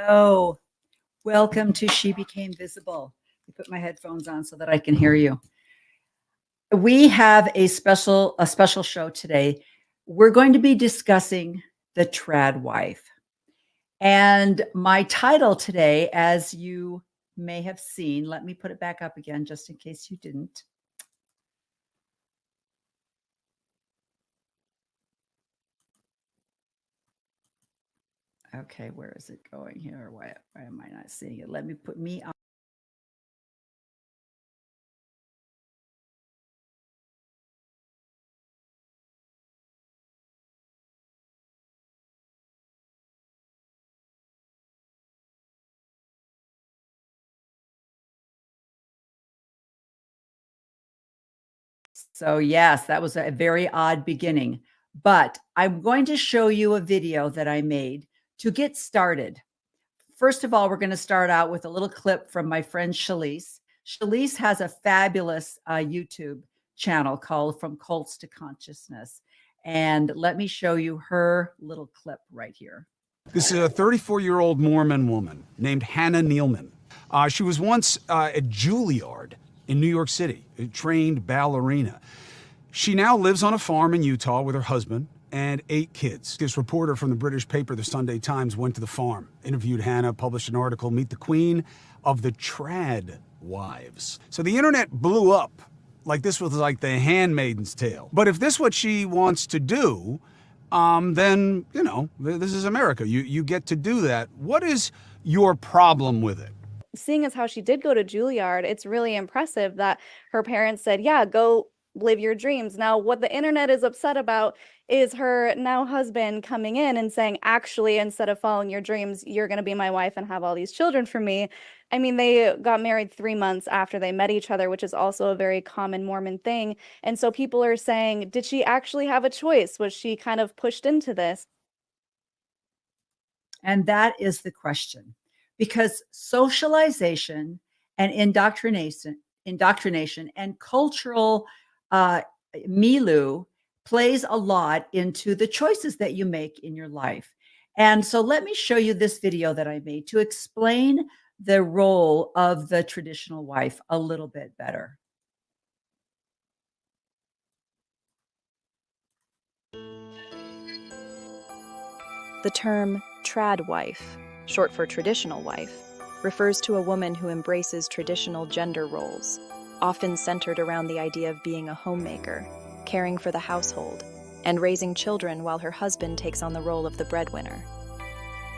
Hello. Welcome to She Became Visible. I put my headphones on so that I can hear you. We have a special show today. We're going to be discussing the TRAD wife. And my title today, as you may have seen, let me put it back up again just in case you didn't. Okay, where is it going here? Why am I not seeing it? Let me put me on. So yes, that was a very odd beginning, but I'm going to show you a video that I made to get started. First of all, we're going to start out with a little clip from my friend Shalise. Shalise has a fabulous YouTube channel called From Cults to Consciousness. And let me show you her little clip right here. This is a 34-year-old Mormon woman named Hannah Nealman. She was once at Juilliard in New York City, a trained ballerina. She now lives on a farm in Utah with her husband and 8 kids. This reporter from the British paper, the Sunday Times, went to the farm, interviewed Hannah, published an article, Meet the Queen of the TRAD Wives. So the internet blew up like this was like the Handmaid's Tale. But if this is what she wants to do, then, you know, this is America. You get to do that. What is your problem with it? Seeing as how she did go to Juilliard, it's really impressive that her parents said, yeah, go live your dreams. Now, what the internet is upset about is her now husband coming in and saying, actually, instead of following your dreams, you're going to be my wife and have all these children for me. I mean, they got married 3 months after they met each other, which is also a very common Mormon thing. And so people are saying, did she actually have a choice? Was she kind of pushed into this? And that is the question. Because socialization and indoctrination and cultural milieu plays a lot into the choices that you make in your life. And so let me show you this video that I made to explain the role of the traditional wife a little bit better. The term TRAD wife, short for traditional wife, refers to a woman who embraces traditional gender roles, often centered around the idea of being a homemaker, caring for the household, and raising children while her husband takes on the role of the breadwinner.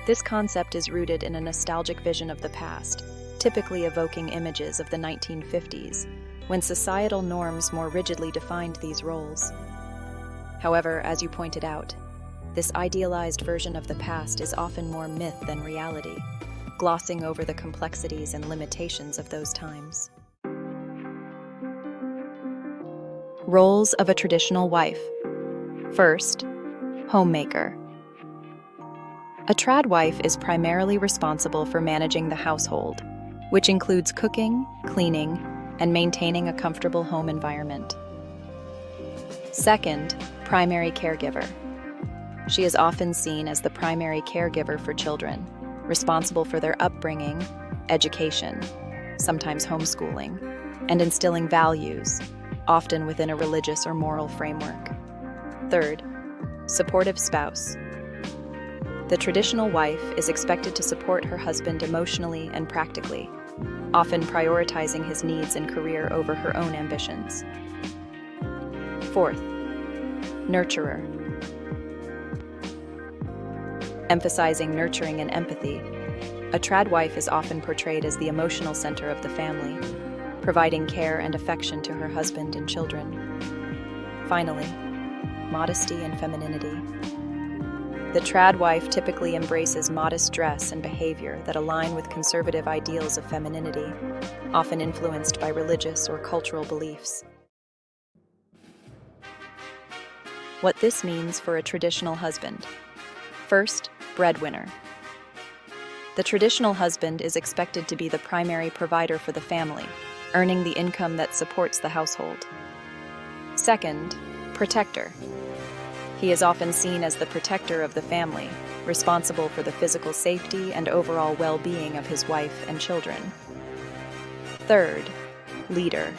This concept is rooted in a nostalgic vision of the past, typically evoking images of the 1950s, when societal norms more rigidly defined these roles. However, as you pointed out, this idealized version of the past is often more myth than reality, glossing over the complexities and limitations of those times. Roles of a traditional wife. First, homemaker. A TRAD wife is primarily responsible for managing the household, which includes cooking, cleaning, and maintaining a comfortable home environment. Second, primary caregiver. She is often seen as the primary caregiver for children, responsible for their upbringing, education, sometimes homeschooling, and instilling values, often within a religious or moral framework. Third, supportive spouse. The traditional wife is expected to support her husband emotionally and practically, often prioritizing his needs and career over her own ambitions. Fourth, nurturer. Emphasizing nurturing and empathy, a TRAD wife is often portrayed as the emotional center of the family, providing care and affection to her husband and children. Finally, modesty and femininity. The TRAD wife typically embraces modest dress and behavior that align with conservative ideals of femininity, often influenced by religious or cultural beliefs. What this means for a traditional husband. First, breadwinner. The traditional husband is expected to be the primary provider for the family, earning the income that supports the household. Second, protector. He is often seen as the protector of the family, responsible for the physical safety and overall well-being of his wife and children. Third, leader.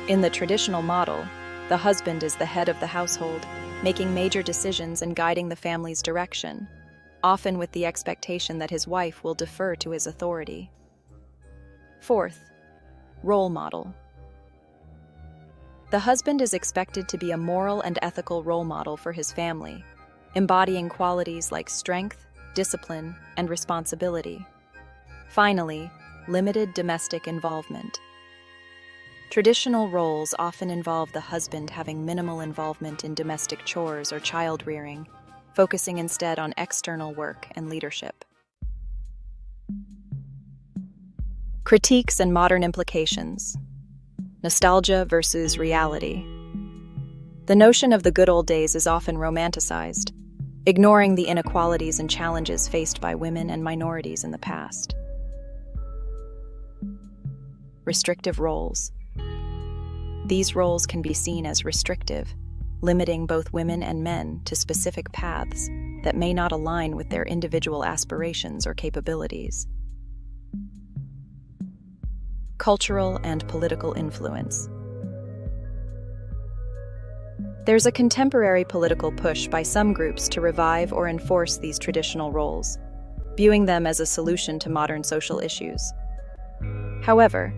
In the traditional model, the husband is the head of the household, making major decisions and guiding the family's direction, often with the expectation that his wife will defer to his authority. Fourth, role model. The husband is expected to be a moral and ethical role model for his family, embodying qualities like strength, discipline, and responsibility. Finally, limited domestic involvement. Traditional roles often involve the husband having minimal involvement in domestic chores or child rearing, focusing instead on external work and leadership. Critiques and modern implications. Nostalgia versus reality. The notion of the good old days is often romanticized, ignoring the inequalities and challenges faced by women and minorities in the past. Restrictive roles. These roles can be seen as restrictive, limiting both women and men to specific paths that may not align with their individual aspirations or capabilities. Cultural and political influence. There's a contemporary political push by some groups to revive or enforce these traditional roles, viewing them as a solution to modern social issues. However,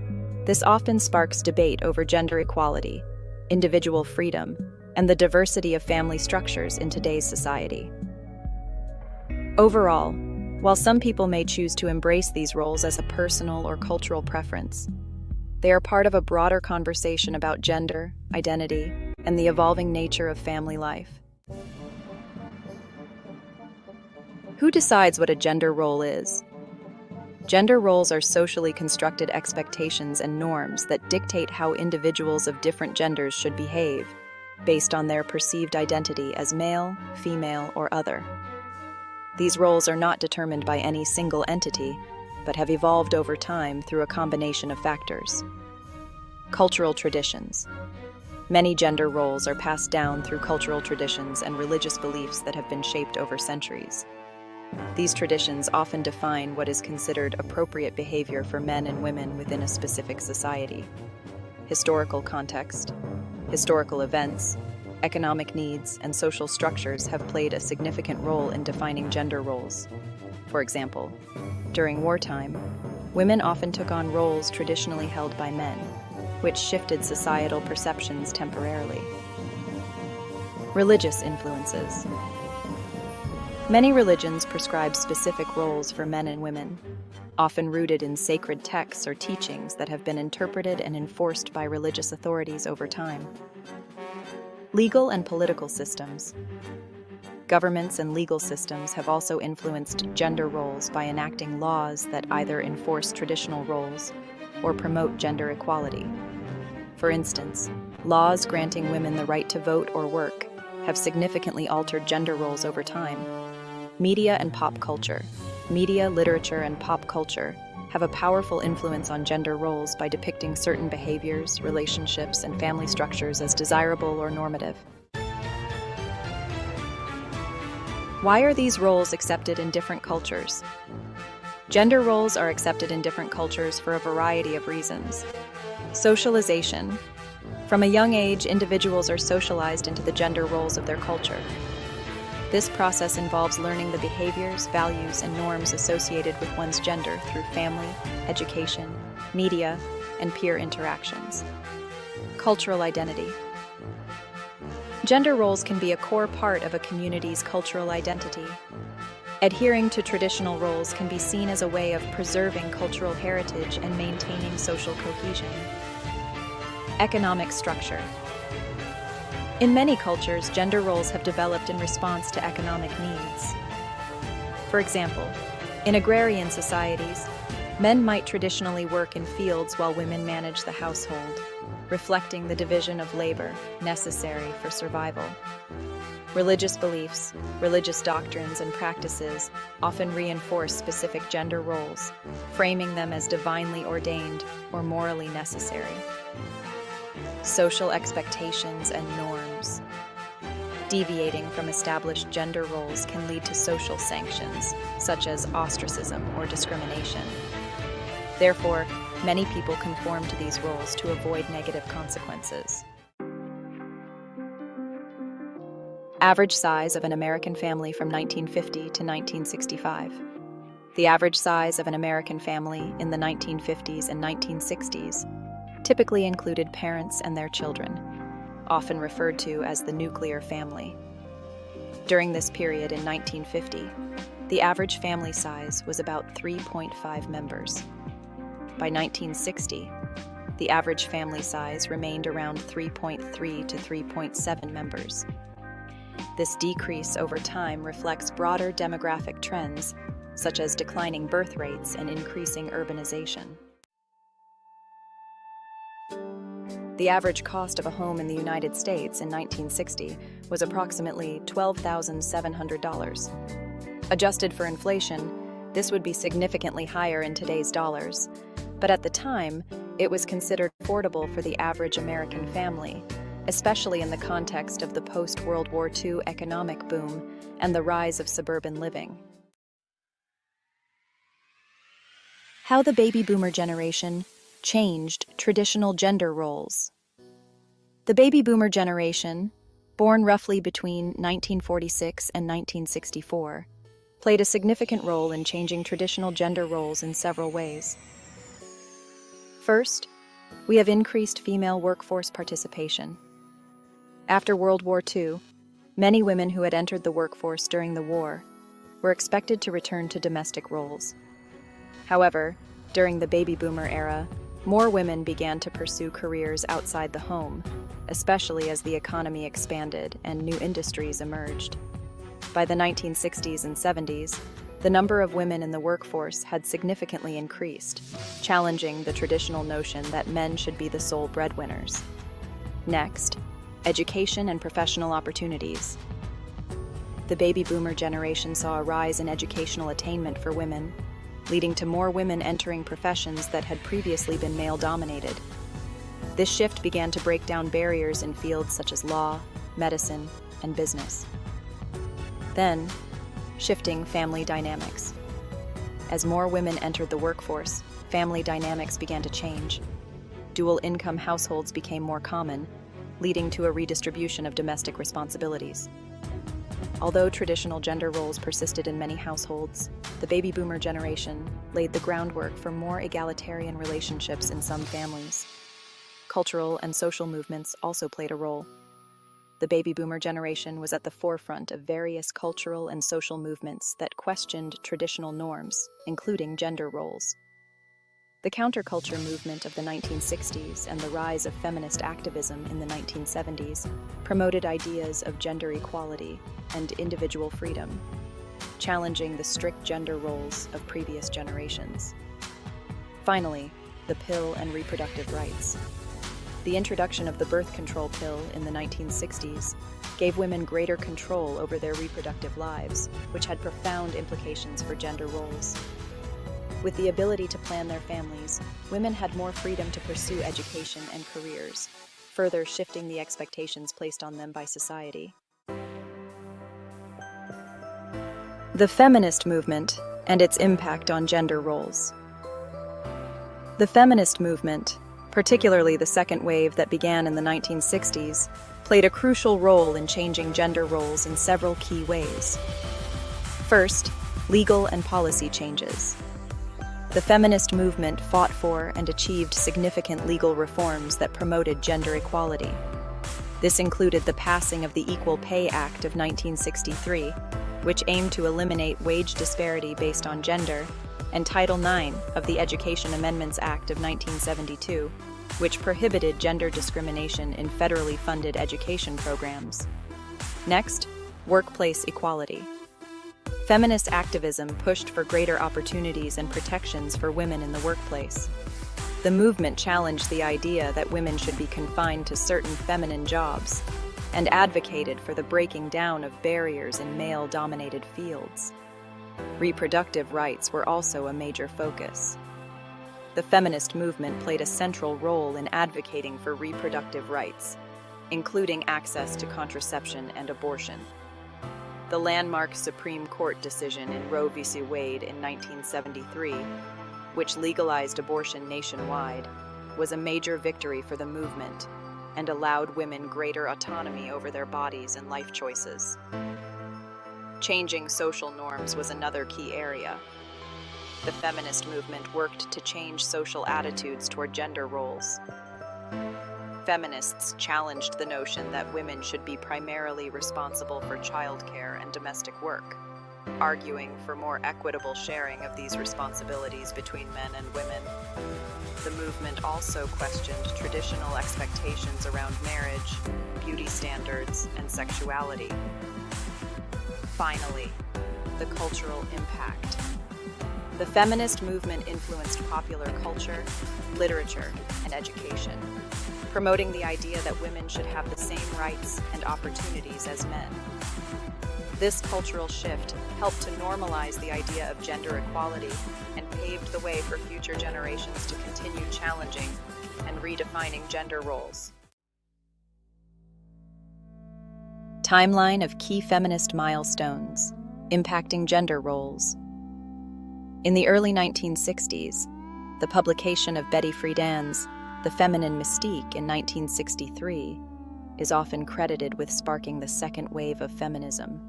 this often sparks debate over gender equality, individual freedom, and the diversity of family structures in today's society. Overall, while some people may choose to embrace these roles as a personal or cultural preference, they are part of a broader conversation about gender, identity, and the evolving nature of family life. Who decides what a gender role is? Gender roles are socially constructed expectations and norms that dictate how individuals of different genders should behave, based on their perceived identity as male, female, or other. These roles are not determined by any single entity, but have evolved over time through a combination of factors. Cultural traditions. Many gender roles are passed down through cultural traditions and religious beliefs that have been shaped over centuries. These traditions often define what is considered appropriate behavior for men and women within a specific society. Historical context, historical events, economic needs, and social structures have played a significant role in defining gender roles. For example, during wartime, women often took on roles traditionally held by men, which shifted societal perceptions temporarily. Religious influences. Many religions prescribe specific roles for men and women, often rooted in sacred texts or teachings that have been interpreted and enforced by religious authorities over time. Legal and political systems. Governments and legal systems have also influenced gender roles by enacting laws that either enforce traditional roles or promote gender equality. For instance, laws granting women the right to vote or work have significantly altered gender roles over time. Media and pop culture. Media, literature, and pop culture have a powerful influence on gender roles by depicting certain behaviors, relationships, and family structures as desirable or normative. Why are these roles accepted in different cultures? Gender roles are accepted in different cultures for a variety of reasons. Socialization. From a young age, individuals are socialized into the gender roles of their culture. This process involves learning the behaviors, values, and norms associated with one's gender through family, education, media, and peer interactions. Cultural identity. Gender roles can be a core part of a community's cultural identity. Adhering to traditional roles can be seen as a way of preserving cultural heritage and maintaining social cohesion. Economic structure. In many cultures, gender roles have developed in response to economic needs. For example, in agrarian societies, men might traditionally work in fields while women manage the household, reflecting the division of labor necessary for survival. Religious beliefs, religious doctrines, and practices often reinforce specific gender roles, framing them as divinely ordained or morally necessary. Social expectations and norms. Deviating from established gender roles can lead to social sanctions, such as ostracism or discrimination. Therefore, many people conform to these roles to avoid negative consequences. Average size of an American family from 1950 to 1965. The average size of an American family in the 1950s and 1960s typically included parents and their children, often referred to as the nuclear family. During this period in 1950, the average family size was about 3.5 members. By 1960, the average family size remained around 3.3 to 3.7 members. This decrease over time reflects broader demographic trends, such as declining birth rates and increasing urbanization. The average cost of a home in the United States in 1960 was approximately $12,700. Adjusted for inflation, this would be significantly higher in today's dollars, but at the time, it was considered affordable for the average American family, especially in the context of the post-World War II economic boom and the rise of suburban living. How the baby boomer generation changed traditional gender roles. The baby boomer generation, born roughly between 1946 and 1964, played a significant role in changing traditional gender roles in several ways. First, we have increased female workforce participation. After World War II, many women who had entered the workforce during the war were expected to return to domestic roles. However, during the baby boomer era, more women began to pursue careers outside the home, especially as the economy expanded and new industries emerged. By the 1960s and 70s, the number of women in the workforce had significantly increased, challenging the traditional notion that men should be the sole breadwinners. Next, education and professional opportunities. The baby boomer generation saw a rise in educational attainment for women, leading to more women entering professions that had previously been male-dominated. This shift began to break down barriers in fields such as law, medicine, and business. Then, shifting family dynamics. As more women entered the workforce, family dynamics began to change. Dual-income households became more common, leading to a redistribution of domestic responsibilities. Although traditional gender roles persisted in many households, the baby boomer generation laid the groundwork for more egalitarian relationships in some families. Cultural and social movements also played a role. The baby boomer generation was at the forefront of various cultural and social movements that questioned traditional norms, including gender roles. The counterculture movement of the 1960s and the rise of feminist activism in the 1970s promoted ideas of gender equality and individual freedom, challenging the strict gender roles of previous generations. Finally, the pill and reproductive rights. The introduction of the birth control pill in the 1960s gave women greater control over their reproductive lives, which had profound implications for gender roles. With the ability to plan their families, women had more freedom to pursue education and careers, further shifting the expectations placed on them by society. The feminist movement and its impact on gender roles. The feminist movement, particularly the second wave that began in the 1960s, played a crucial role in changing gender roles in several key ways. First, legal and policy changes. The feminist movement fought for and achieved significant legal reforms that promoted gender equality. This included the passing of the Equal Pay Act of 1963, which aimed to eliminate wage disparity based on gender, and Title IX of the Education Amendments Act of 1972, which prohibited gender discrimination in federally funded education programs. Next, workplace equality. Feminist activism pushed for greater opportunities and protections for women in the workplace. The movement challenged the idea that women should be confined to certain feminine jobs and advocated for the breaking down of barriers in male-dominated fields. Reproductive rights were also a major focus. The feminist movement played a central role in advocating for reproductive rights. including access to contraception and abortion. The landmark Supreme Court decision in Roe v. Wade in 1973, which legalized abortion nationwide, was a major victory for the movement and allowed women greater autonomy over their bodies and life choices. Changing social norms was another key area. The feminist movement worked to change social attitudes toward gender roles. Feminists challenged the notion that women should be primarily responsible for childcare and domestic work, arguing for more equitable sharing of these responsibilities between men and women. The movement also questioned traditional expectations around marriage, beauty standards, and sexuality. Finally, the cultural impact. The feminist movement influenced popular culture, literature, and education, promoting the idea that women should have the same rights and opportunities as men. This cultural shift helped to normalize the idea of gender equality and paved the way for future generations to continue challenging and redefining gender roles. Timeline of key feminist milestones impacting gender roles. In the early 1960s, the publication of Betty Friedan's The Feminine Mystique in 1963 is often credited with sparking the second wave of feminism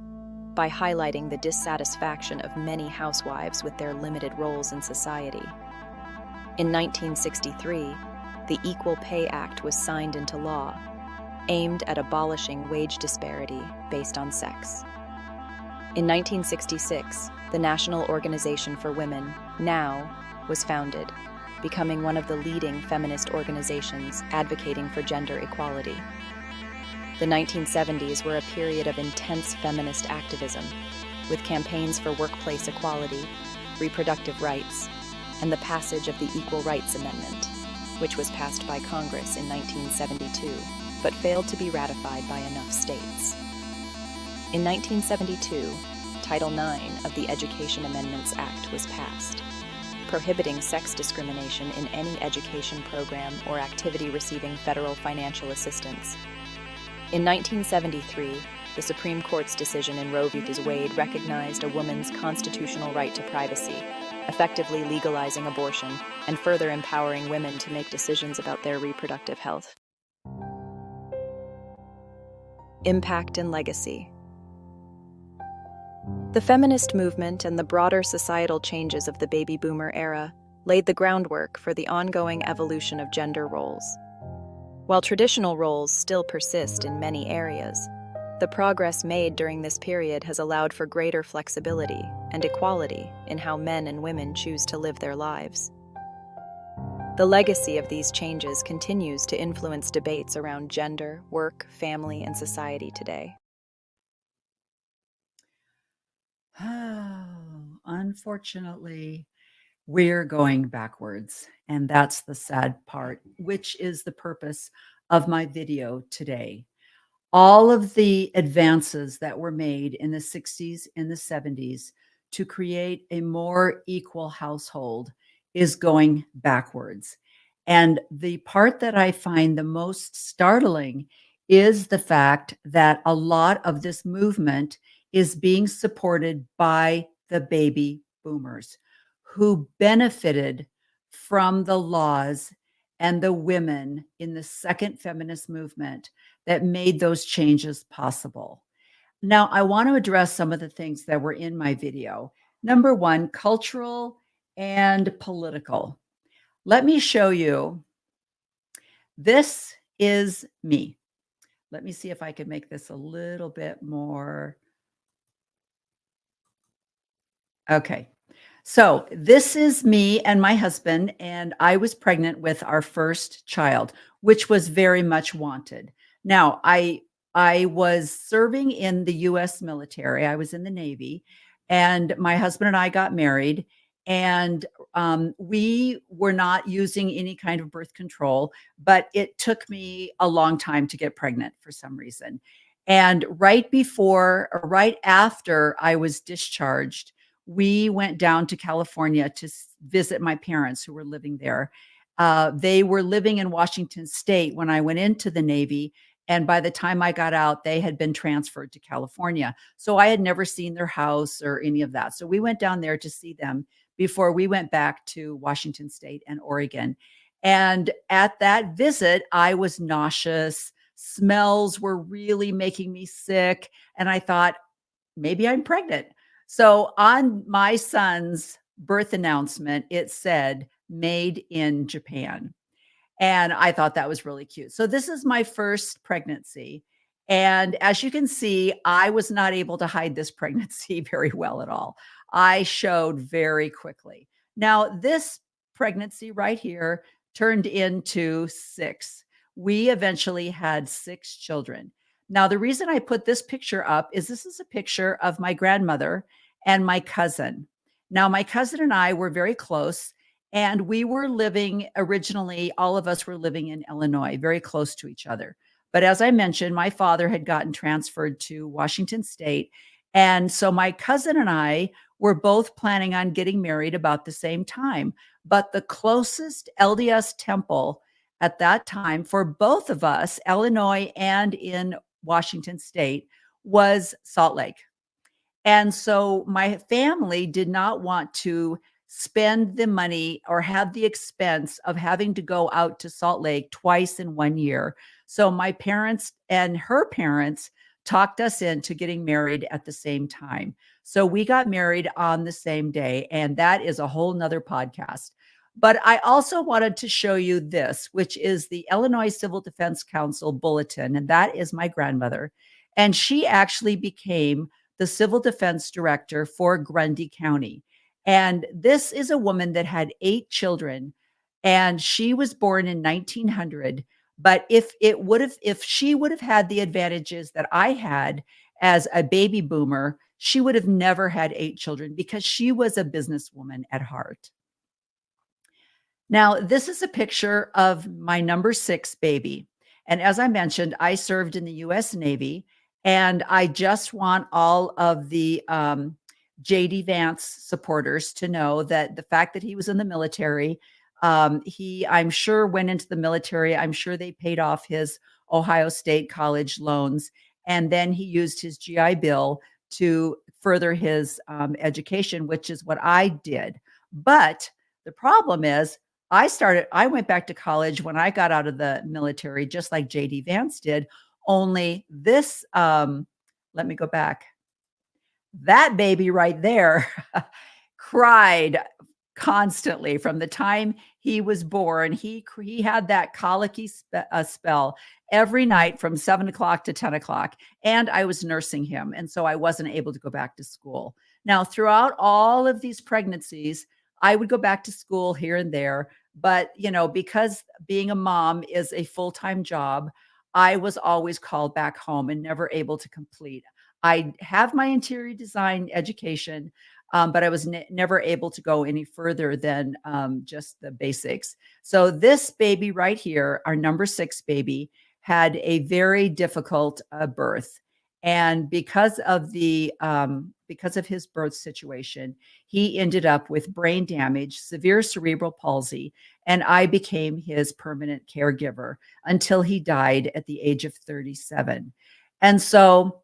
by highlighting the dissatisfaction of many housewives with their limited roles in society. In 1963, the Equal Pay Act was signed into law, aimed at abolishing wage disparity based on sex. In 1966, the National Organization for Women, NOW, was founded, becoming one of the leading feminist organizations advocating for gender equality. The 1970s were a period of intense feminist activism, with campaigns for workplace equality, reproductive rights, and the passage of the Equal Rights Amendment, which was passed by Congress in 1972, but failed to be ratified by enough states. In 1972, Title IX of the Education Amendments Act was passed, prohibiting sex discrimination in any education program or activity receiving federal financial assistance. In 1973, the Supreme Court's decision in Roe v. Wade recognized a woman's constitutional right to privacy, effectively legalizing abortion and further empowering women to make decisions about their reproductive health. Impact and legacy. The feminist movement and the broader societal changes of the baby boomer era laid the groundwork for the ongoing evolution of gender roles. While traditional roles still persist in many areas, the progress made during this period has allowed for greater flexibility and equality in how men and women choose to live their lives. The legacy of these changes continues to influence debates around gender, work, family, and society today. Unfortunately, we're going backwards, and that's the sad part, which is the purpose of my video today. All of the advances that were made in the 60s and the 70s to create a more equal household is going backwards. And the part that I find the most startling is the fact that a lot of this movement is being supported by the baby boomers who benefited from the laws and the women in the second feminist movement that made those changes possible. Now, I want to address some of the things that were in my video. Number one, cultural and political. Let me show you. This is me. Let me see if I can make this a little bit more. Okay. So this is me and my husband, and I was pregnant with our first child, which was very much wanted. Now, I was serving in the US military. I was in the Navy, and my husband and I got married, and we were not using any kind of birth control, but it took me a long time to get pregnant for some reason. And right after I was discharged, we went down to California to visit my parents who were living there. They were living in Washington State when I went into the Navy, And by the time I got out, they had been transferred to California. So I had never seen their house or any of that. So we went down there to see them before we went back to Washington State and Oregon. And at that visit, I was nauseous. Smells were really making me sick. And I thought, maybe I'm pregnant. So on my son's birth announcement, it said, made in Japan. And I thought that was really cute. So this is my first pregnancy. And as you can see, I was not able to hide this pregnancy very well at all. I showed very quickly. Now, this pregnancy right here turned into 6. We eventually had 6 children. Now, the reason I put this picture up is this is a picture of my grandmother and my cousin. Now, my cousin and I were very close, and we were living originally, all of us were living in Illinois, very close to each other. But as I mentioned, my father had gotten transferred to Washington State. And so my cousin and I were both planning on getting married about the same time. But the closest LDS temple at that time for both of us, Illinois and in Washington State, was Salt Lake. And so my family did not want to spend the money or have the expense of having to go out to Salt Lake twice in 1 year. So my parents and her parents talked us into getting married at the same time. So we got married on the same day, and that is a whole nother podcast. But I also wanted to show you this, which is the Illinois Civil Defense Council bulletin, and that is my grandmother. And she actually became the civil defense director for Grundy County. And this is a woman that had 8 children, and she was born in 1900. But if she would have had the advantages that I had as a baby boomer, she would have never had 8 children because she was a businesswoman at heart. Now, this is a picture of my number 6 baby. And as I mentioned, I served in the U.S. Navy, and I just want all of the J.D. Vance supporters to know that the fact that he was in the military, he, I'm sure, went into the military. I'm sure they paid off his Ohio State college loans. And then he used his GI Bill to further his education, which is what I did. But the problem is, I went back to college when I got out of the military, just like J.D. Vance did. Only this, let me go back. That baby right there cried constantly from the time he was born. He had that colicky spell every night from 7 o'clock to 10 o'clock. And I was nursing him. And so I wasn't able to go back to school. Now, throughout all of these pregnancies, I would go back to school here and there. But, because being a mom is a full-time job, I was always called back home and never able to complete. I have my interior design education, but I was never able to go any further than just the basics. So this baby right here, our number 6 baby, had a very difficult birth. And because of his birth situation, he ended up with brain damage, severe cerebral palsy, and I became his permanent caregiver until he died at the age of 37. And so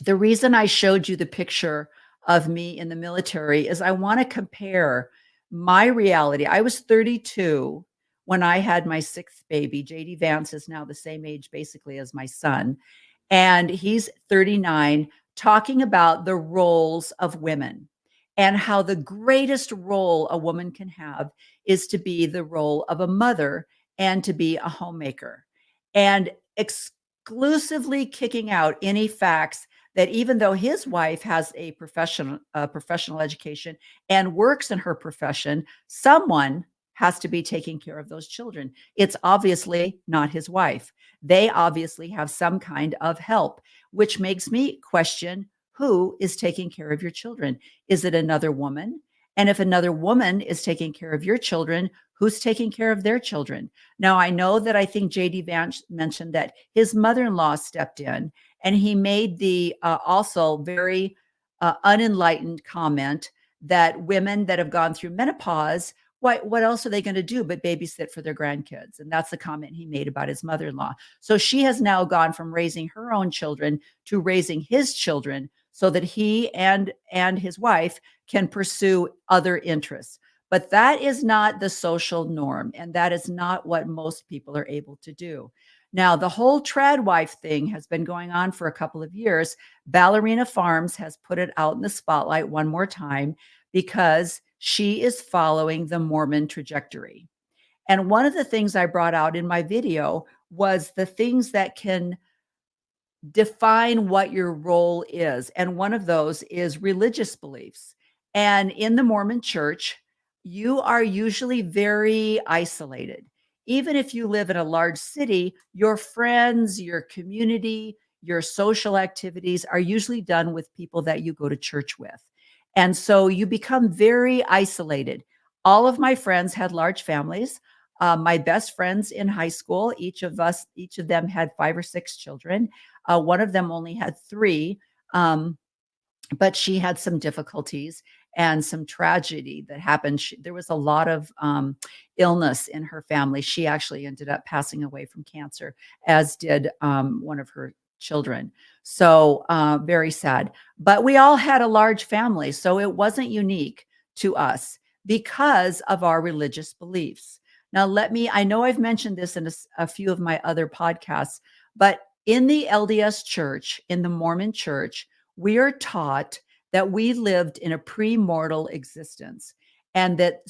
the reason I showed you the picture of me in the military is I want to compare my reality. I was 32 when I had my 6th baby. JD Vance is now the same age basically as my son. And he's 39, talking about the roles of women and how the greatest role a woman can have is to be the role of a mother and to be a homemaker, and exclusively kicking out any facts that even though his wife has a professional education and works in her profession, someone has to be taking care of those children. It's obviously not his wife. They obviously have some kind of help, which makes me question, who is taking care of your children? Is it another woman? And if another woman is taking care of your children, who's taking care of their children? Now, I know that I think J.D. Vance mentioned that his mother-in-law stepped in, and he made the also very unenlightened comment that women that have gone through menopause what else are they going to do but babysit for their grandkids? And that's the comment he made about his mother-in-law. So she has now gone from raising her own children to raising his children so that he and his wife can pursue other interests. But that is not the social norm, and that is not what most people are able to do. Now, the whole trad wife thing has been going on for a couple of years. Ballerina Farms has put it out in the spotlight one more time because she is following the Mormon trajectory. And one of the things I brought out in my video was the things that can define what your role is. And one of those is religious beliefs. And in the Mormon church, you are usually very isolated. Even if you live in a large city, your friends, your community, your social activities are usually done with people that you go to church with. And so you become very isolated. All of my friends had large families. My best friends in high school, each of them had 5 or 6 children. One of them only had 3, but she had some difficulties and some tragedy that happened. There was a lot of illness in her family. She actually ended up passing away from cancer, as did one of her children. So very sad. But we all had a large family, so it wasn't unique to us because of our religious beliefs. Now, I know I've mentioned this in a few of my other podcasts, but in the LDS church, in the Mormon church, we are taught that we lived in a pre-mortal existence and that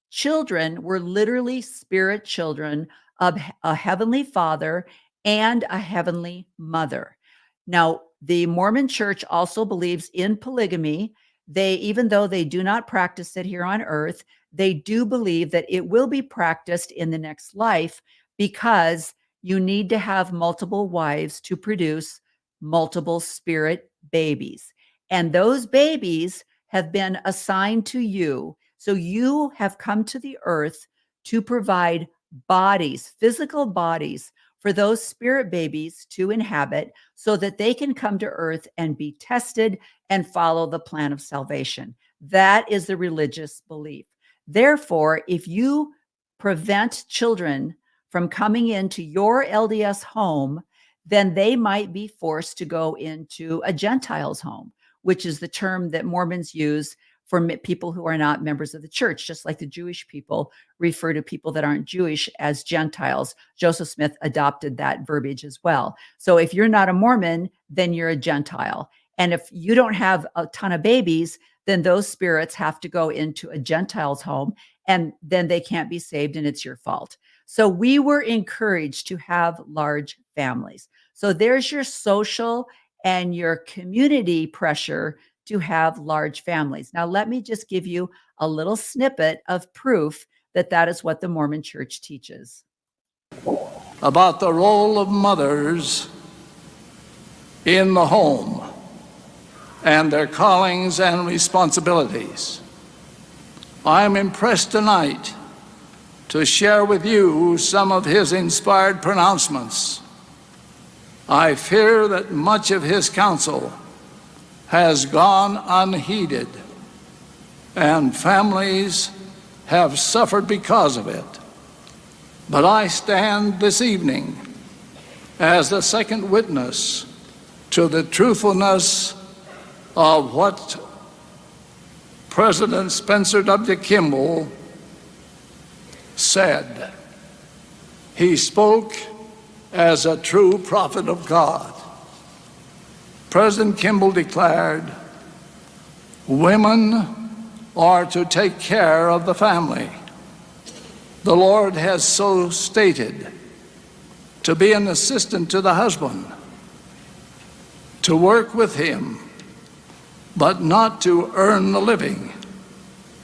children were literally spirit children of a heavenly father and a heavenly mother. Now, the Mormon church also believes in polygamy. Even though they do not practice it here on earth, they do believe that it will be practiced in the next life because you need to have multiple wives to produce multiple spirit babies. And those babies have been assigned to you. So you have come to the earth to provide bodies, physical bodies, for those spirit babies to inhabit so that they can come to earth and be tested and follow the plan of salvation. That is the religious belief. Therefore, if you prevent children from coming into your LDS home, then they might be forced to go into a Gentile's home, which is the term that Mormons use for people who are not members of the church, just like the Jewish people refer to people that aren't Jewish as Gentiles. Joseph Smith adopted that verbiage as well. So if you're not a Mormon, then you're a Gentile. And if you don't have a ton of babies, then those spirits have to go into a Gentile's home, and then they can't be saved, and it's your fault. So we were encouraged to have large families. So there's your social and your community pressure to have large families. Now, let me just give you a little snippet of proof that that is what the Mormon church teaches. About the role of mothers in the home and their callings and responsibilities. I'm impressed tonight to share with you some of his inspired pronouncements. I fear that much of his counsel has gone unheeded, and families have suffered because of it. But I stand this evening as the second witness to the truthfulness of what President Spencer W. Kimball said. He spoke as a true prophet of God. President Kimball declared, "Women are to take care of the family. The Lord has so stated, to be an assistant to the husband, to work with him, but not to earn the living,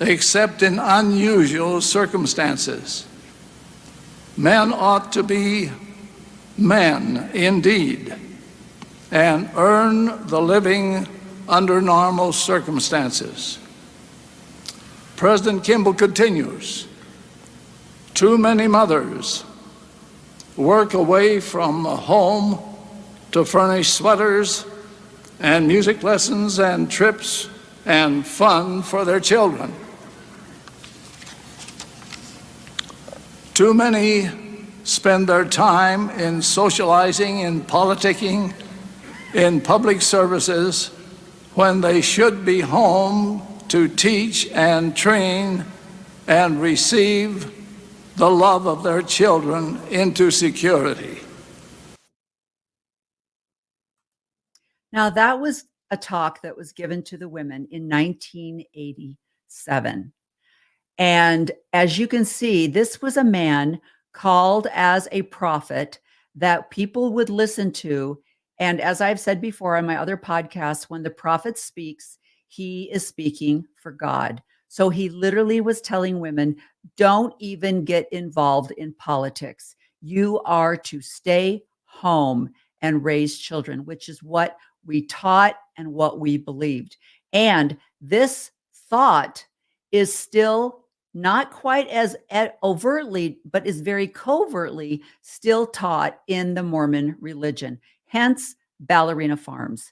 except in unusual circumstances. Men ought to be men indeed, and earn the living under normal circumstances." President Kimball continues, "Too many mothers work away from home to furnish sweaters and music lessons and trips and fun for their children. Too many spend their time in socializing, in politicking, in public services, when they should be home to teach and train and receive the love of their children into security. Now, that was a talk that was given to the women in 1987. And as you can see, this was a man called as a prophet that people would listen to. And as I've said before on my other podcasts, when the prophet speaks, he is speaking for God. So he literally was telling women, don't even get involved in politics. You are to stay home and raise children, which is what we taught and what we believed. And this thought is still not quite as overtly, but is very covertly still taught in the Mormon religion, hence ballerina farms.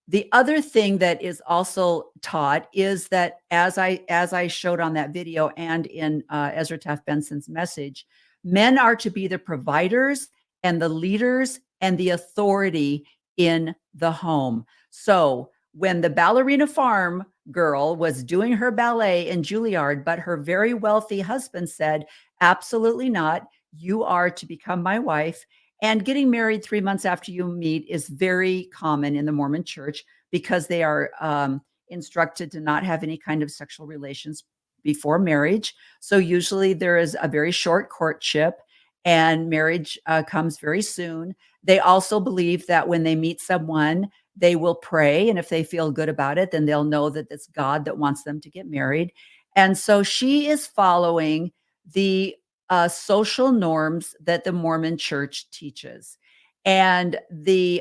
The other thing that is also taught is that, as I showed on that video and in Ezra Taft Benson's message, men are to be the providers and the leaders and the authority in the home. So when the ballerina farm girl was doing her ballet in Juilliard, but her very wealthy husband said, absolutely not. You are to become my wife. And getting married 3 months after you meet is very common in the Mormon church because they are instructed to not have any kind of sexual relations before marriage. So usually there is a very short courtship and marriage comes very soon. They also believe that when they meet someone, they will pray. And if they feel good about it, then they'll know that it's God that wants them to get married. And so she is following the social norms that the Mormon church teaches. And the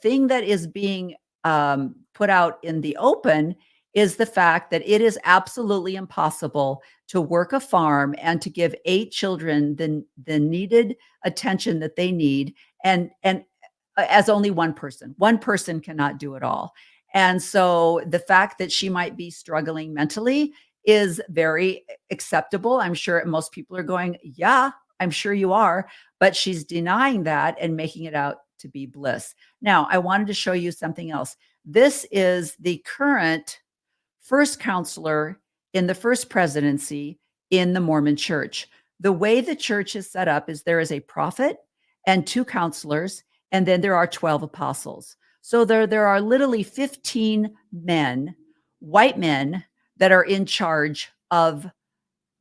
thing that is being put out in the open is the fact that it is absolutely impossible to work a farm and to give 8 children the needed attention that they need. And as only one person cannot do it all. And so the fact that she might be struggling mentally is very acceptable. I'm sure most people are going, yeah, I'm sure you are, but she's denying that and making it out to be bliss. Now, I wanted to show you something else. This is the current first counselor in the first presidency in the Mormon church. The way the church is set up is there is a prophet and 2 counselors, and then there are 12 apostles. So there are literally 15 men, white men, that are in charge of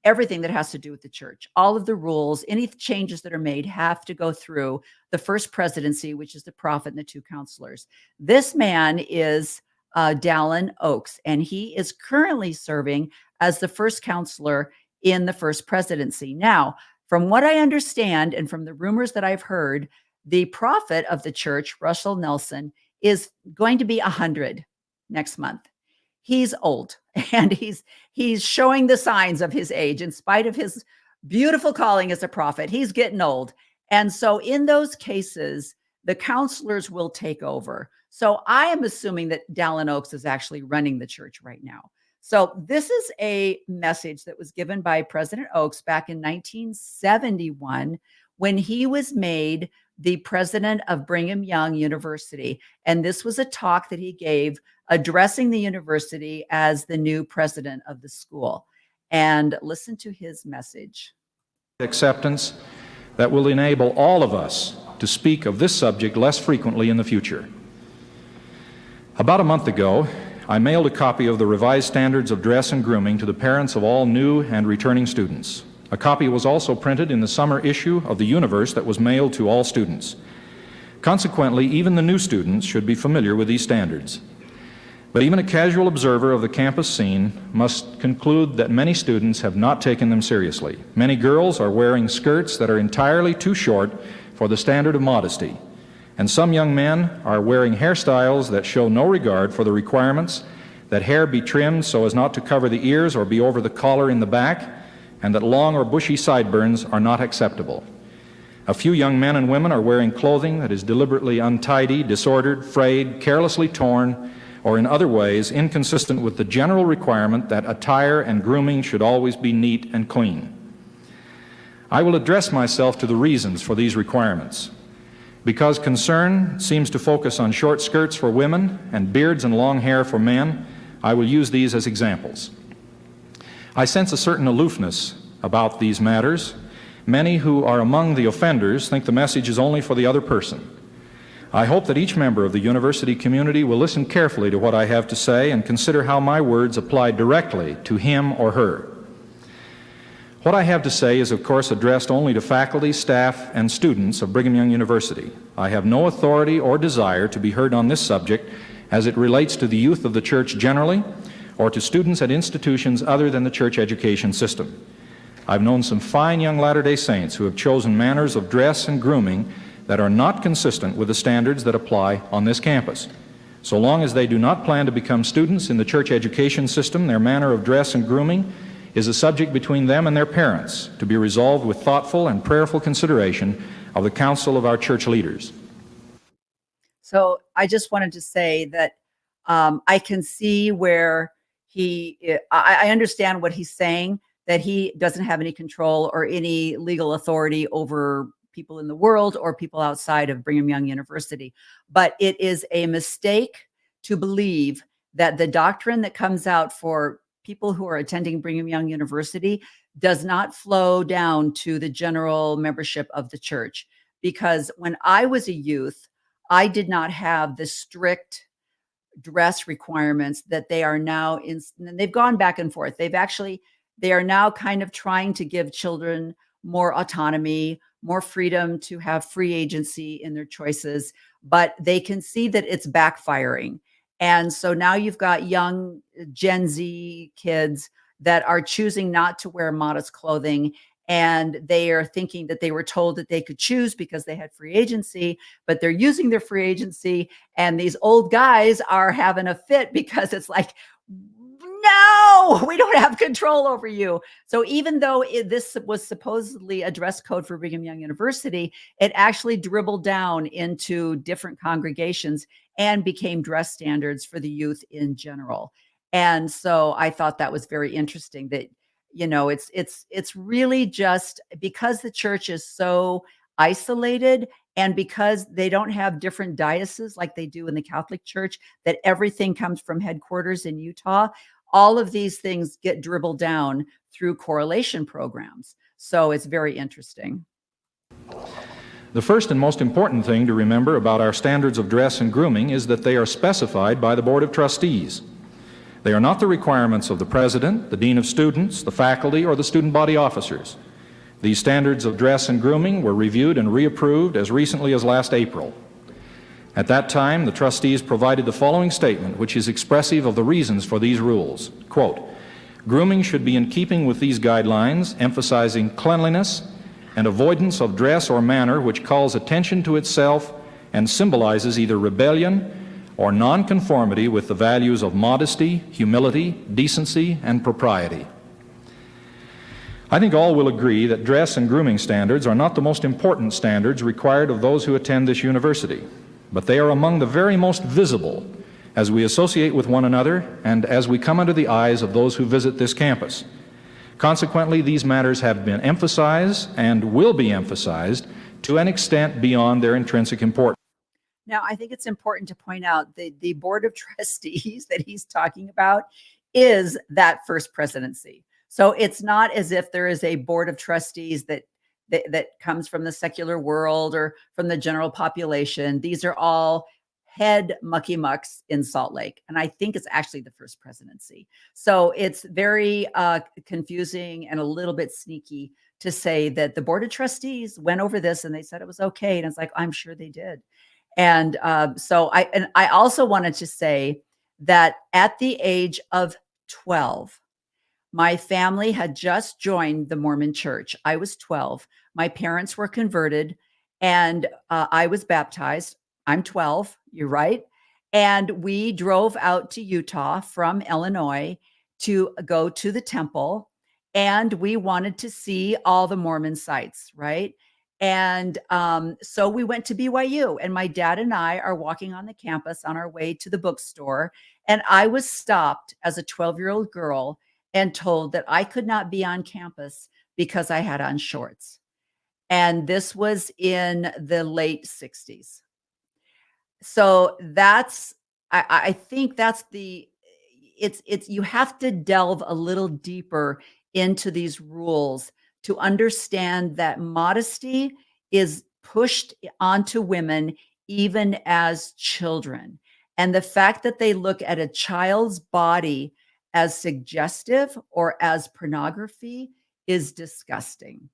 everything that has to do with the church. All of the rules, any changes that are made have to go through the first presidency, which is the prophet and the 2 counselors. This man is Dallin Oaks, and he is currently serving as the first counselor in the first presidency. Now, from what I understand and from the rumors that I've heard, the prophet of the church, Russell Nelson, is going to be 100 next month. He's old and he's showing the signs of his age in spite of his beautiful calling as a prophet. He's getting old. And so in those cases, the counselors will take over. So I am assuming that Dallin Oaks is actually running the church right now. So this is a message that was given by President Oaks back in 1971 when he was made the president of Brigham Young University. And this was a talk that he gave addressing the university as the new president of the school. And listen to his message. Acceptance that will enable all of us to speak of this subject less frequently in the future. About a month ago, I mailed a copy of the revised standards of dress and grooming to the parents of all new and returning students. A copy was also printed in the summer issue of the Universe that was mailed to all students. Consequently, even the new students should be familiar with these standards. But even a casual observer of the campus scene must conclude that many students have not taken them seriously. Many girls are wearing skirts that are entirely too short for the standard of modesty. And some young men are wearing hairstyles that show no regard for the requirements that hair be trimmed so as not to cover the ears or be over the collar in the back, and that long or bushy sideburns are not acceptable. A few young men and women are wearing clothing that is deliberately untidy, disordered, frayed, carelessly torn, or in other ways inconsistent with the general requirement that attire and grooming should always be neat and clean. I will address myself to the reasons for these requirements. Because concern seems to focus on short skirts for women and beards and long hair for men, I will use these as examples. I sense a certain aloofness about these matters. Many who are among the offenders think the message is only for the other person. I hope that each member of the university community will listen carefully to what I have to say and consider how my words apply directly to him or her. What I have to say is, of course, addressed only to faculty, staff, and students of Brigham Young University. I have no authority or desire to be heard on this subject as it relates to the youth of the church generally or to students at institutions other than the church education system. I've known some fine young Latter-day Saints who have chosen manners of dress and grooming that are not consistent with the standards that apply on this campus. So long as they do not plan to become students in the church education system, their manner of dress and grooming is a subject between them and their parents to be resolved with thoughtful and prayerful consideration of the council of our church leaders. So I just wanted to say that I can see where I understand what he's saying, that he doesn't have any control or any legal authority over people in the world or people outside of Brigham Young University. But it is a mistake to believe that the doctrine that comes out for people who are attending Brigham Young University does not flow down to the general membership of the church. Because when I was a youth, I did not have the strict dress requirements that they are now in. And they've gone back and forth. They are now kind of trying to give children more autonomy, more freedom to have free agency in their choices, but they can see that it's backfiring. And so now you've got young Gen Z kids that are choosing not to wear modest clothing, and they are thinking that they were told that they could choose because they had free agency, but they're using their free agency, and these old guys are having a fit because it's like, no, we don't have control over you. So even though this was supposedly a dress code for Brigham Young University, it actually dribbled down into different congregations and became dress standards for the youth in general. And so I thought that was very interesting that, it's really just because the church is so isolated and because they don't have different dioceses like they do in the Catholic Church, that everything comes from headquarters in Utah. All of these things get dribbled down through correlation programs. So it's very interesting. The first and most important thing to remember about our standards of dress and grooming is that they are specified by the Board of Trustees. They are not the requirements of the president, the dean of students, the faculty, or the student body officers. These standards of dress and grooming were reviewed and reapproved as recently as last April. At that time, the trustees provided the following statement, which is expressive of the reasons for these rules. Quote, "Grooming should be in keeping with these guidelines, emphasizing cleanliness and avoidance of dress or manner which calls attention to itself and symbolizes either rebellion or nonconformity with the values of modesty, humility, decency, and propriety." I think all will agree that dress and grooming standards are not the most important standards required of those who attend this university, but they are among the very most visible as we associate with one another and as we come under the eyes of those who visit this campus. Consequently, these matters have been emphasized and will be emphasized to an extent beyond their intrinsic importance. Now, I think it's important to point out that the Board of Trustees that he's talking about is that first presidency. So it's not as if there is a Board of Trustees that comes from the secular world or from the general population. These are all head mucky mucks in Salt Lake. And I think it's actually the first presidency. So it's very confusing and a little bit sneaky to say that the Board of Trustees went over this and they said it was okay. And it's like, I'm sure they did. And so I also wanted to say that at the age of 12, my family had just joined the Mormon church. I was 12. My parents were converted and I was baptized. I'm 12, you're right. And we drove out to Utah from Illinois to go to the temple. And we wanted to see all the Mormon sites, right? And so we went to BYU, and my dad and I are walking on the campus on our way to the bookstore. And I was stopped as a 12-year-old girl and told that I could not be on campus because I had on shorts. And this was in the late 60s. So I think that's it's you have to delve a little deeper into these rules to understand that modesty is pushed onto women even as children. And the fact that they look at a child's body as suggestive or as pornography is disgusting.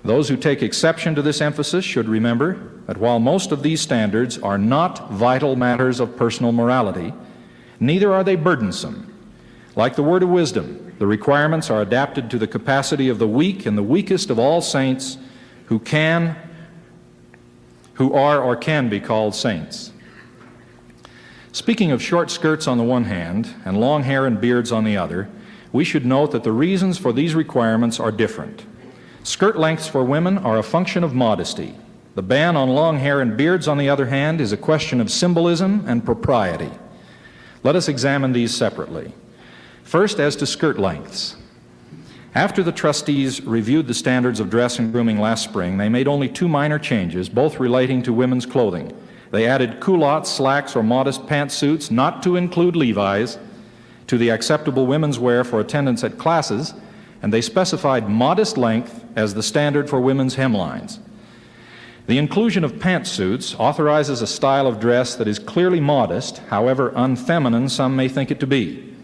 Those who take exception to this emphasis should remember that while most of these standards are not vital matters of personal morality, neither are they burdensome. Like the word of wisdom, the requirements are adapted to the capacity of the weak and the weakest of all saints who are or can be called saints. Speaking of short skirts on the one hand and long hair and beards on the other, we should note that the reasons for these requirements are different. Skirt lengths for women are a function of modesty. The ban on long hair and beards, on the other hand, is a question of symbolism and propriety. Let us examine these separately. First, as to skirt lengths. After the trustees reviewed the standards of dress and grooming last spring, they made only two minor changes, both relating to women's clothing. They added culottes, slacks, or modest pantsuits, not to include Levi's, to the acceptable women's wear for attendance at classes, and they specified modest length as the standard for women's hemlines. The inclusion of pantsuits authorizes a style of dress that is clearly modest, however unfeminine some may think it to be.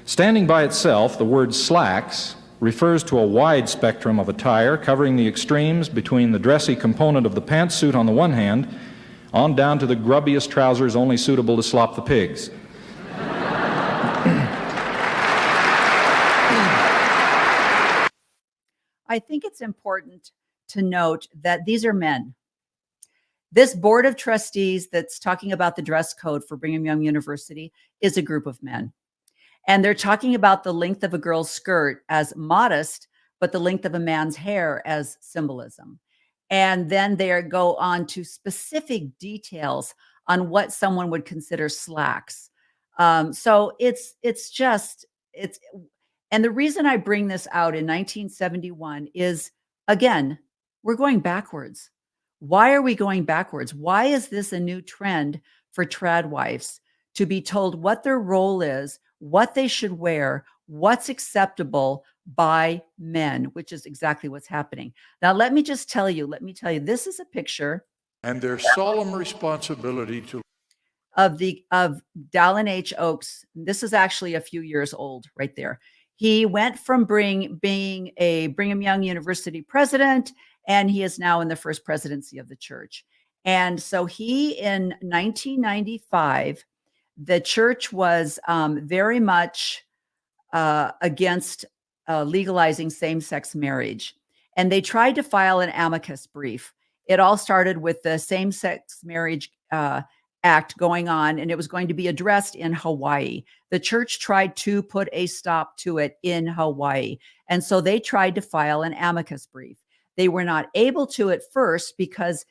Standing by itself, the word slacks refers to a wide spectrum of attire covering the extremes between the dressy component of the pantsuit on the one hand on down to the grubbiest trousers only suitable to slop the pigs. I think it's important to note that these are men. This board of trustees that's talking about the dress code for Brigham Young University is a group of men. And they're talking about the length of a girl's skirt as modest, but the length of a man's hair as symbolism. And then they go on to specific details on what someone would consider slacks. So and the reason I bring this out in 1971 is, again, we're going backwards. Why are we going backwards? Why is this a new trend for trad wives to be told what their role is, what they should wear, what's acceptable by men, which is exactly what's happening. Now, let me tell you, this is a picture. And their solemn responsibility to of Dallin H. Oaks. This is actually a few years old right there. He went from being a Brigham Young University president, and he is now in the first presidency of the church. And so in 1995, the church was very much against legalizing same-sex marriage. And they tried to file an amicus brief. It all started with the same-sex marriage act going on, and it was going to be addressed in Hawaii. The church tried to put a stop to it in Hawaii. And so they tried to file an amicus brief. They were not able to at first because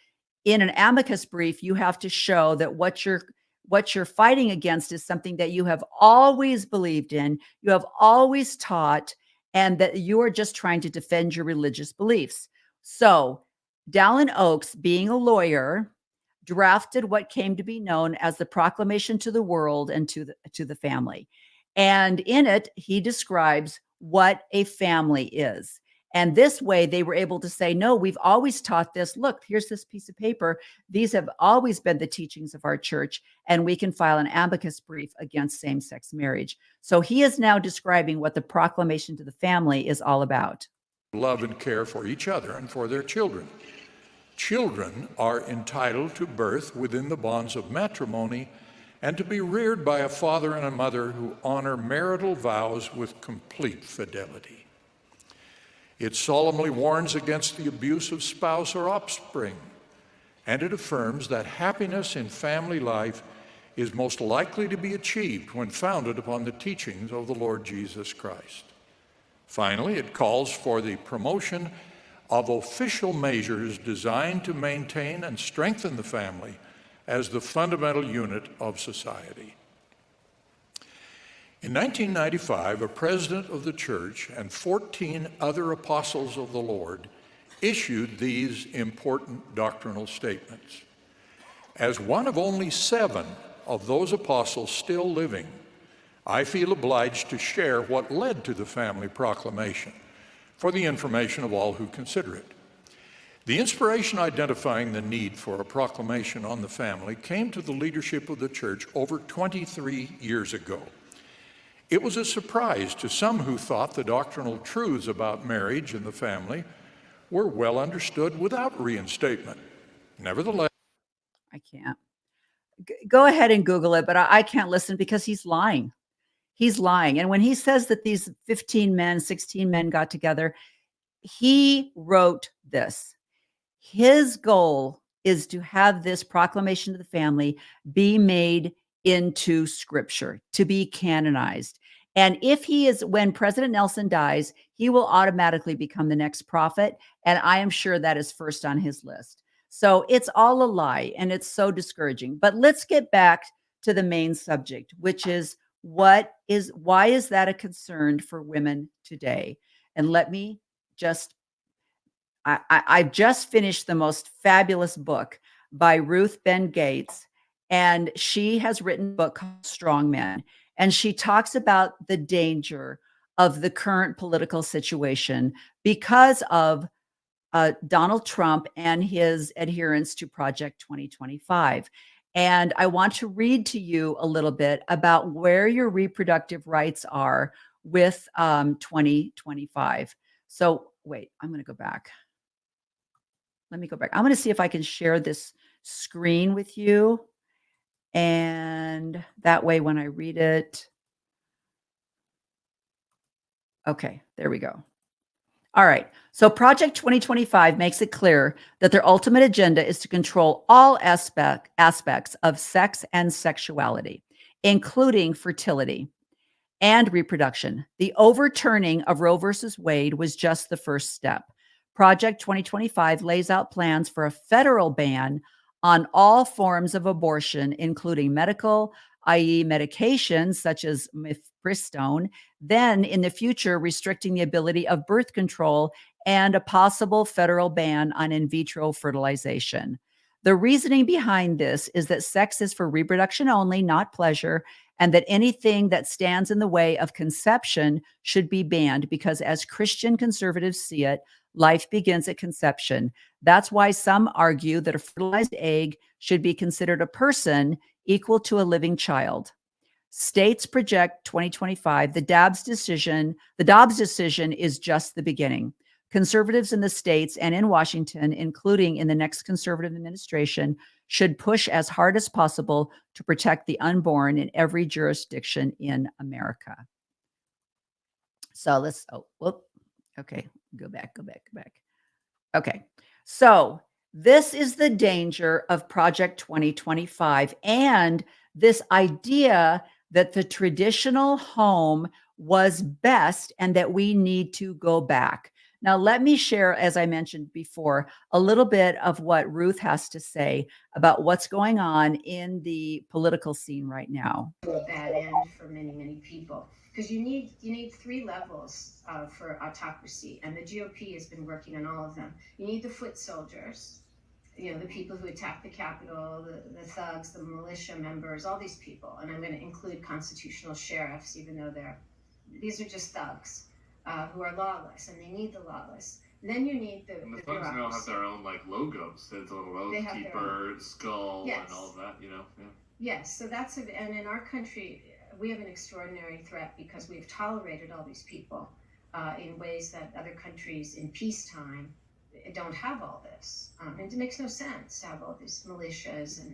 in an amicus brief, you have to show that what you're fighting against is something that you have always believed in, you have always taught, and that you are just trying to defend your religious beliefs. So Dallin Oaks, being a lawyer, drafted what came to be known as the Proclamation to the World and to the Family. And in it, he describes what a family is. And this way they were able to say, no, we've always taught this. Look, here's this piece of paper. These have always been the teachings of our church, and we can file an amicus brief against same-sex marriage. So he is now describing what the Proclamation to the Family is all about. love and care for each other and for their children. Children are entitled to birth within the bonds of matrimony and to be reared by a father and a mother who honor marital vows with complete fidelity. It solemnly warns against the abuse of spouse or offspring, and it affirms that happiness in family life is most likely to be achieved when founded upon the teachings of the Lord Jesus Christ. Finally, it calls for the promotion of official measures designed to maintain and strengthen the family as the fundamental unit of society. In 1995, a president of the church and 14 other apostles of the Lord issued these important doctrinal statements. As one of only 7 of those apostles still living, I feel obliged to share what led to the family proclamation for the information of all who consider it. The inspiration identifying the need for a proclamation on the family came to the leadership of the church over 23 years ago. It was a surprise to some who thought the doctrinal truths about marriage and the family were well understood without reinstatement. Nevertheless, I can't. Go ahead and Google it, but I can't listen because he's lying. He's lying. And when he says that these 15 men, 16 men got together, he wrote this. His goal is to have this proclamation to the family be made into scripture, to be canonized. And if he is, when President Nelson dies, he will automatically become the next prophet. And I am sure that is first on his list. So it's all a lie and it's so discouraging. But let's get back to the main subject, which is why is that a concern for women today? And let me just I've just finished the most fabulous book by Ruth Ben Gates, and she has written a book called Strong Men, and she talks about the danger of the current political situation because of Donald Trump and his adherence to Project 2025. And I want to read to you a little bit about where your reproductive rights are with 2025. So wait, I'm going to go back. Let me go back. I'm going to see if I can share this screen with you. And that way, when I read it. Okay, there we go. All right. So Project 2025 makes it clear that their ultimate agenda is to control all aspects of sex and sexuality, including fertility and reproduction. The overturning of Roe versus Wade was just the first step. Project 2025 lays out plans for a federal ban on all forms of abortion, including medical, i.e., medications such as mifepristone, then in the future restricting the ability of birth control and a possible federal ban on in vitro fertilization. The reasoning behind this is that sex is for reproduction only, not pleasure, and that anything that stands in the way of conception should be banned because, as Christian conservatives see it, life begins at conception. That's why some argue that a fertilized egg should be considered a person equal to a living child. States project 2025. The Dobbs decision is just the beginning. Conservatives in the states and in Washington, including in the next conservative administration, should push as hard as possible to protect the unborn in every jurisdiction in America. So let's, okay, go back. Okay, so this is the danger of Project 2025 and this idea that the traditional home was best and that we need to go back. Now, let me share, as I mentioned before, a little bit of what Ruth has to say about what's going on in the political scene right now. A bad end for many people, because you need 3 levels for autocracy, and the GOP has been working on all of them. You need the foot soldiers, the people who attack the Capitol, the thugs, the militia members, all these people, and I'm going to include constitutional sheriffs, even though these are just thugs who are lawless, and they need the lawless. And then you need the thugs now have their own logos. It's a little rose keeper, skull, yes, and all of that. Yeah. Yes, so and in our country, we have an extraordinary threat because we've tolerated all these people in ways that other countries in peacetime don't have all this. And it makes no sense to have all these militias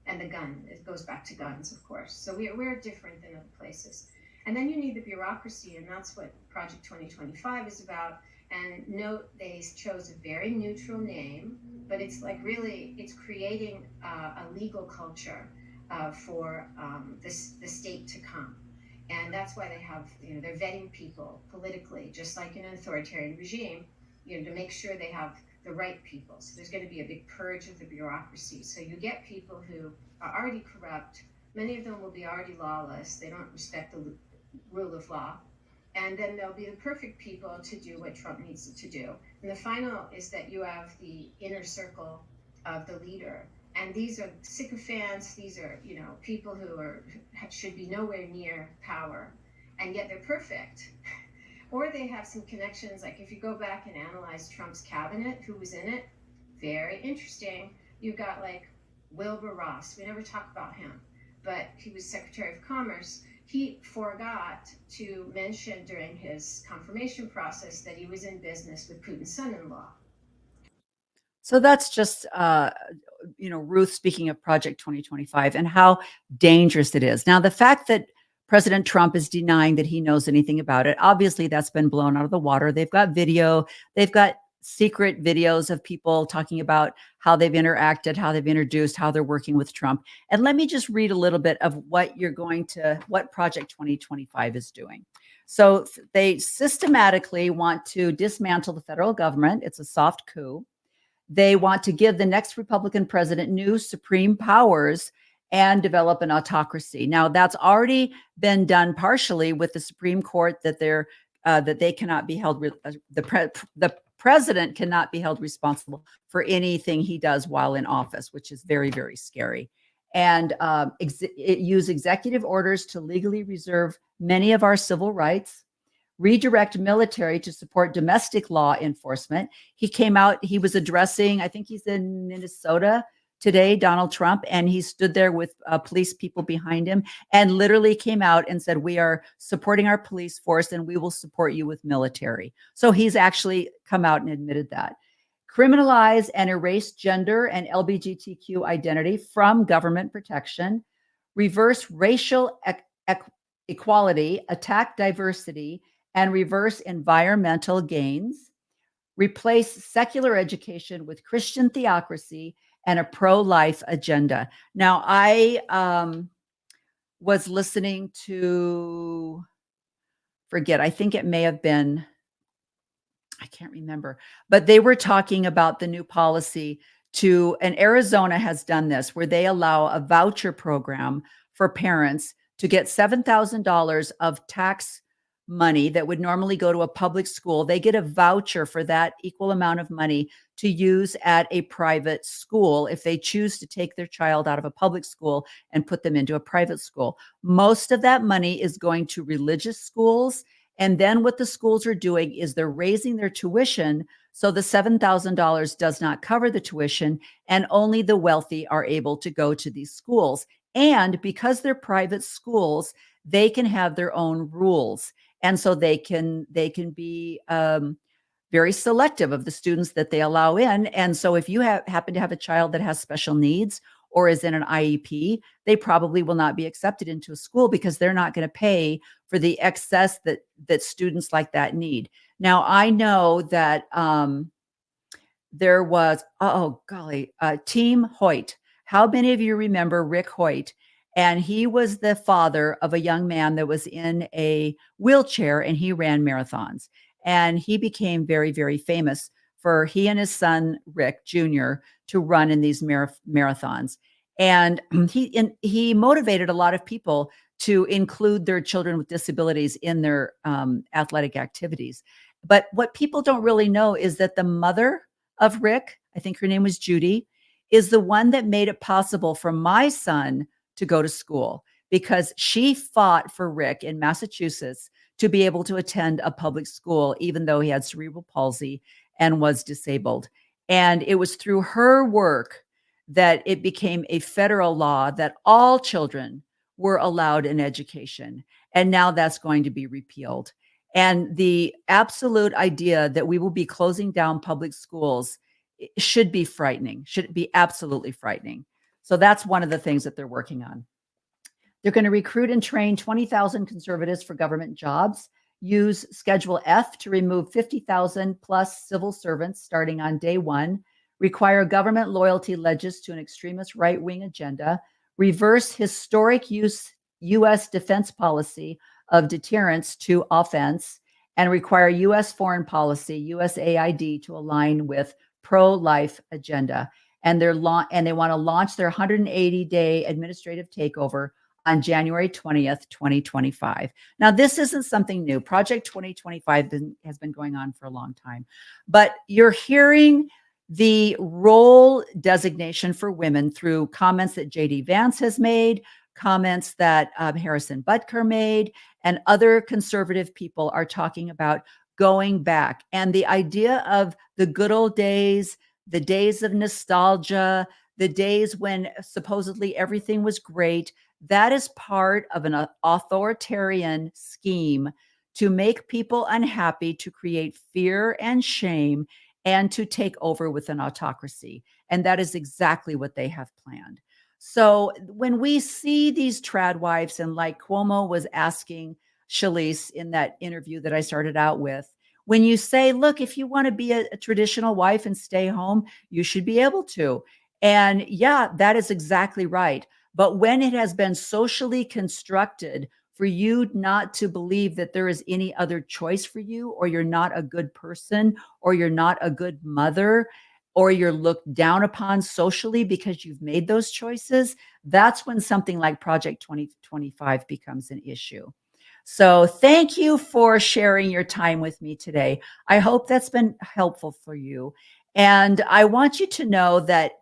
and the gun. It goes back to guns, of course. So we're different than other places. And then you need the bureaucracy, and that's what Project 2025 is about. And note, they chose a very neutral name, but it's it's creating a legal culture for the state to come. And that's why they have, they're vetting people politically, just like in an authoritarian regime, to make sure they have the right people. So there's going to be a big purge of the bureaucracy. So you get people who are already corrupt. Many of them will be already lawless. They don't respect rule of law. And then there'll be the perfect people to do what Trump needs to do. And the final is that you have the inner circle of the leader. And these are sycophants. These are, people who should be nowhere near power, and yet they're perfect. Or they have some connections. Like if you go back and analyze Trump's cabinet, who was in it, very interesting. You've got like Wilbur Ross. We never talk about him, but he was Secretary of Commerce. He forgot to mention during his confirmation process that he was in business with Putin's son-in-law. So that's just, Ruth speaking of Project 2025 and how dangerous it is. Now, the fact that President Trump is denying that he knows anything about it, obviously that's been blown out of the water. They've got video, they've got secret videos of people talking about how they've interacted, how they've introduced, how they're working with Trump. And let me just read a little bit of what Project 2025 is doing. So they systematically want to dismantle the federal government. It's a soft coup. They want to give the next Republican president new supreme powers and develop an autocracy. Now, that's already been done partially with the Supreme Court, that they cannot be held. The president cannot be held responsible for anything he does while in office, which is very, very scary. And use executive orders to legally reserve many of our civil rights, redirect military to support domestic law enforcement. He came out, he was addressing, I think he's in Minnesota today, Donald Trump, and he stood there with police people behind him and literally came out and said, we are supporting our police force and we will support you with military. So he's actually come out and admitted that. Criminalize and erase gender and LGBTQ identity from government protection, reverse racial equality, attack diversity, and reverse environmental gains, replace secular education with Christian theocracy and a pro-life agenda. Now, I was listening to, I think it may have been, I can't remember, but they were talking about the new policy and Arizona has done this, where they allow a voucher program for parents to get $7,000 of tax money that would normally go to a public school. They get a voucher for that equal amount of money to use at a private school if they choose to take their child out of a public school and put them into a private school. Most of that money is going to religious schools. And then what the schools are doing is they're raising their tuition. So the $7,000 does not cover the tuition, and only the wealthy are able to go to these schools. And because they're private schools, they can have their own rules. And so they can be very selective of the students that they allow in. And so if you happen to have a child that has special needs or is in an IEP, they probably will not be accepted into a school because they're not going to pay for the excess that students like that need. Now, I know that there was, Team Hoyt. How many of you remember Rick Hoyt? And he was the father of a young man that was in a wheelchair, and he ran marathons. And he became very, very famous for he and his son, Rick Jr., to run in these marathons. And he motivated a lot of people to include their children with disabilities in their athletic activities. But what people don't really know is that the mother of Rick, I think her name was Judy, is the one that made it possible for my son to go to school, because she fought for Rick in Massachusetts to be able to attend a public school, even though he had cerebral palsy and was disabled. And it was through her work that it became a federal law that all children were allowed an education. And now that's going to be repealed. And the absolute idea that we will be closing down public schools should be frightening, should be absolutely frightening. So that's one of the things that they're working on. They're going to recruit and train 20,000 conservatives for government jobs, use Schedule F to remove 50,000 plus civil servants starting on day one, require government loyalty pledges to an extremist right-wing agenda, reverse historic U.S. defense policy of deterrence to offense, and require U.S. foreign policy, USAID, to align with pro-life agenda. And they want to launch their 180-day administrative takeover on January 20th, 2025. Now, this isn't something new. Project 2025 has been going on for a long time, but you're hearing the role designation for women through comments that J.D. Vance has made, comments that Harrison Butker made, and other conservative people are talking about going back. And the idea of the good old days, the days of nostalgia, the days when supposedly everything was great, that is part of an authoritarian scheme to make people unhappy, to create fear and shame, and to take over with an autocracy. And that is exactly what they have planned. So when we see these trad wives, and like Cuomo was asking Shalise in that interview that I started out with, when you say, look, if you want to be a traditional wife and stay home, you should be able to. And yeah, that is exactly right. But when it has been socially constructed for you not to believe that there is any other choice for you, or you're not a good person, or you're not a good mother, or you're looked down upon socially because you've made those choices, that's when something like Project 2025 becomes an issue. So thank you for sharing your time with me today. I hope that's been helpful for you. And I want you to know that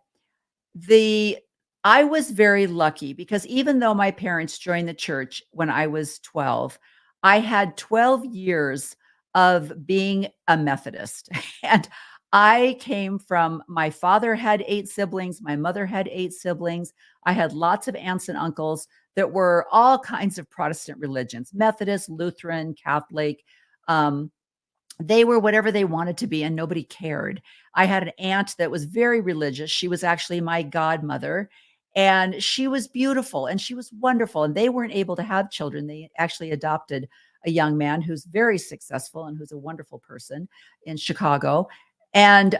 I was very lucky, because even though my parents joined the church when I was 12, I had 12 years of being a Methodist. And I came from, my father had 8 siblings, my mother had 8 siblings. I had lots of aunts and uncles that were all kinds of Protestant religions, Methodist, Lutheran, Catholic. They were whatever they wanted to be, and nobody cared. I had an aunt that was very religious. She was actually my godmother, and she was beautiful and she was wonderful. And they weren't able to have children. They actually adopted a young man who's very successful and who's a wonderful person in Chicago. And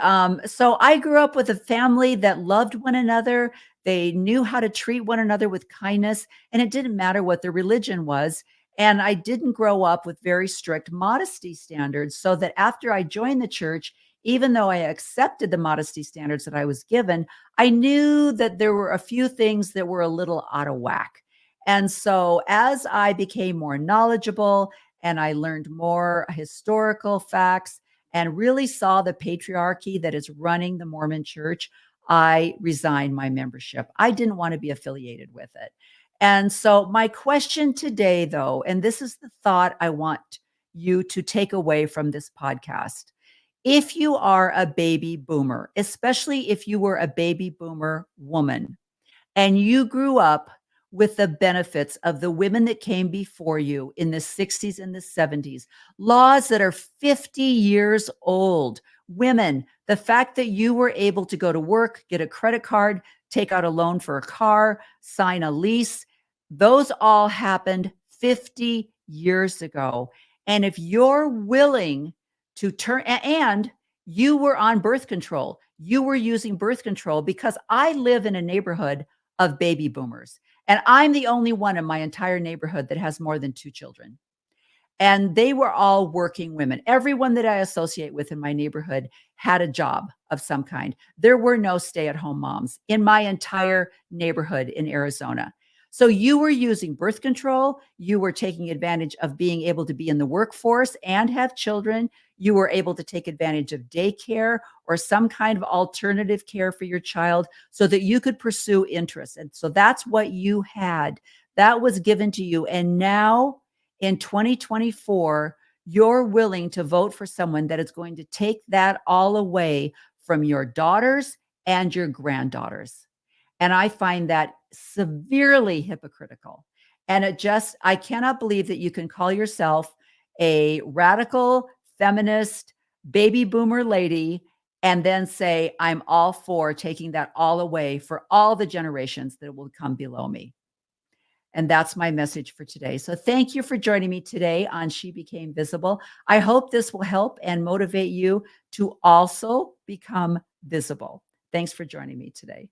so I grew up with a family that loved one another. They knew how to treat one another with kindness, and it didn't matter what their religion was. And I didn't grow up with very strict modesty standards, so that after I joined the church, even though I accepted the modesty standards that I was given, I knew that there were a few things that were a little out of whack. And so as I became more knowledgeable and I learned more historical facts and really saw the patriarchy that is running the Mormon church, I resigned my membership. I didn't want to be affiliated with it. And so my question today, though, and this is the thought I want you to take away from this podcast. If you are a baby boomer, especially if you were a baby boomer woman, and you grew up with the benefits of the women that came before you in the 60s and the 70s, laws that are 50 years old, women, the fact that you were able to go to work, get a credit card, take out a loan for a car, sign a lease, those all happened 50 years ago. And if you're willing to turn, and you were on birth control, you were using birth control, because I live in a neighborhood of baby boomers, and I'm the only one in my entire neighborhood that has more than 2 children. And they were all working women. Everyone that I associate with in my neighborhood had a job of some kind. There were no stay-at-home moms in my entire neighborhood in Arizona. So you were using birth control. You were taking advantage of being able to be in the workforce and have children. You were able to take advantage of daycare or some kind of alternative care for your child so that you could pursue interests. And so that's what you had. That was given to you. And now in 2024, you're willing to vote for someone that is going to take that all away from your daughters and your granddaughters. And I find that severely hypocritical. And I cannot believe that you can call yourself a radical feminist baby boomer lady and then say, I'm all for taking that all away for all the generations that will come below me. And that's my message for today. So thank you for joining me today on She Became Visible. I hope this will help and motivate you to also become visible. Thanks for joining me today.